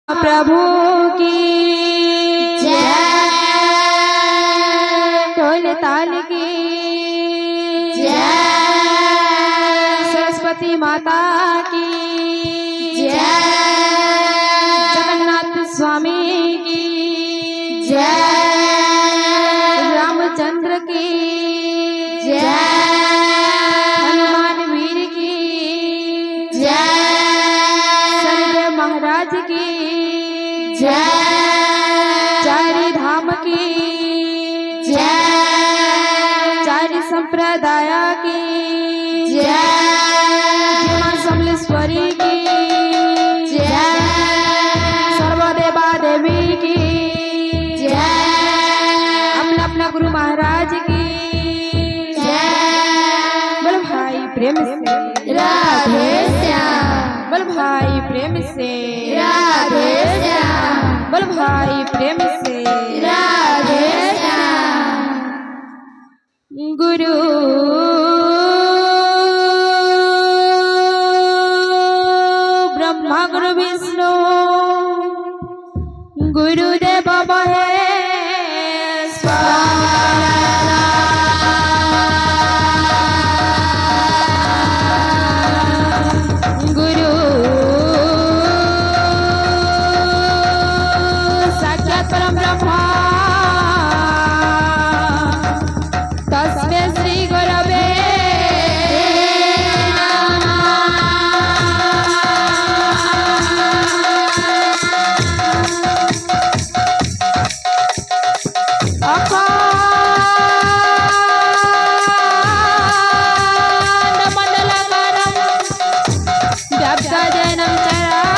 प्रभु की जय, ढोल ताल की जय, सरस्वती माता की जय, जगन्नाथ स्वामी की जय, रामचंद्र की जय, हनुमान वीर की जय, सर्व महाराज की जय, चारि धाम की जय, चारि संप्रदाय की जय, मां समलेश्वरी की जय, सर्वदेवा देवी की जय, अपना अपना गुरु महाराज की जय, बोल भाई प्रेम से राधे श्याम, बोल भाई प्रेम से राधे श्याम, बोल भाई प्रेम से राधे श्याम। गुरु ब्रह्मा गुरु विष्णु गुरुदेव महेश्वर गुरु साक्षात् परम ब्रह्मा तस्मै श्री गुरवे अखंड मंडलाकारं व्याप्तजनं चराचरं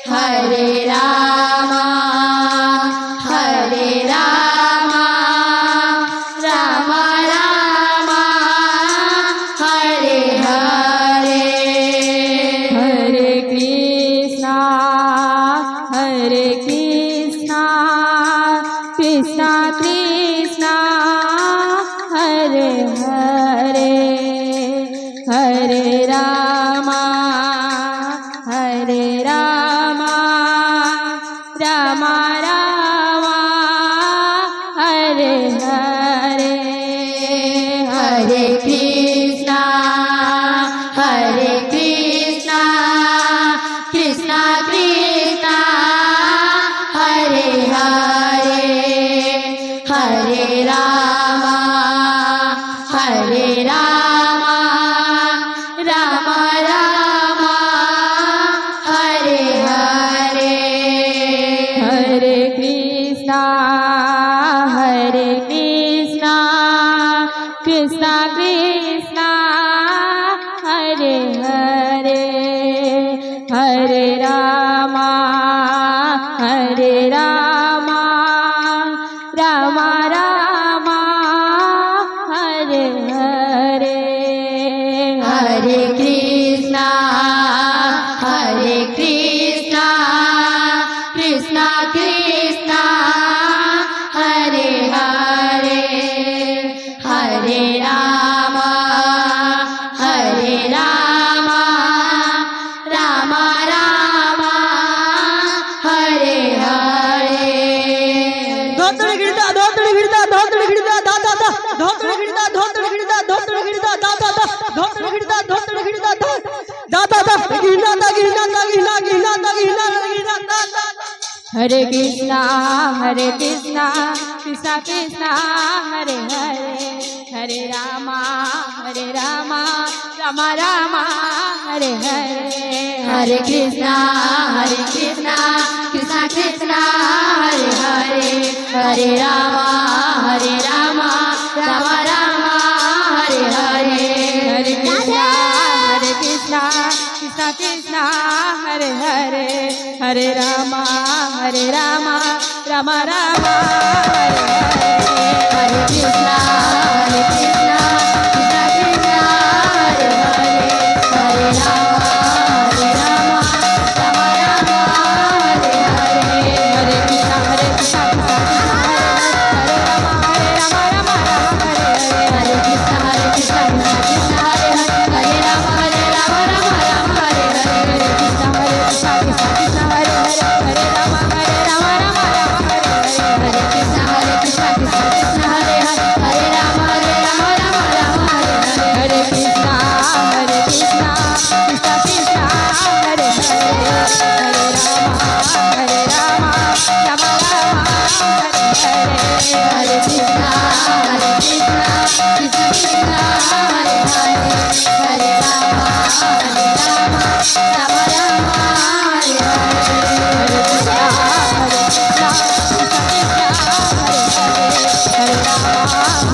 Hare Rama हरे हरे रामा राम राम हरे हरे हरे कृष्णा कृष्णा कृष्णा हरे हरे हरे रामा राम राम हरे हरे हरे कृष्णा कृष्णा कृष्णा हरे हरे हरे राम राम राम हरे हरे धोतड़ गिरता धोतड़ गिरता धोतड़ गिरता दादा दा धोतड़ गिरता धोतड़ गिरता धोतड़ गिरता दादा दा धोतड़ गिरता धोतड़ गिरता दादा दा गिरना दा गिरना दा गिरना गिरना दा गिरना गिरना दादा हरे कृष्णा कृष्णा कृष्णा हरे हरे हरे रामा राम राम हरे हरे हरे कृष्णा कृष्णा कृष्णा हरे हरे हरे राम राम राम हरे हरे हरे कृष्णा कृष्णा हरे हरे हरे रामा राम राम हरे हरे हरे कृष्णा कृष्णा कृष्णा हरे हरे हरे राम राम राम हरे हरे हरे कृष्णा कृष्णा हरे राम राम हरे हरे हरे कृष्णा कृष्णा कृष्णा हरे हरे राम राम हरे हरे हरे कृष्णा कृष्णा कृष्णा हरे हरे हरे राम राम हरे हरे हरे कृष्णा कृष्णा कृष्णा हरे हरे राम हरे हरे कृष्णा कृष्णा कृष्णा हरे हरे हरे राम राम राम हरे हरे हरे कृष्णा कृष्णा कृष्णा हरे हरे हरे राम राम हरे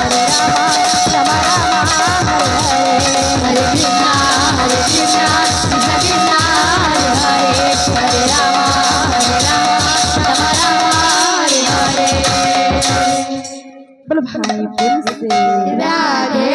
हरे हरे कृष्णा कृष्णा कृष्णा कृष्णा हरे हरे हरे राम हरे हरे बोलो भाई फिर से राधे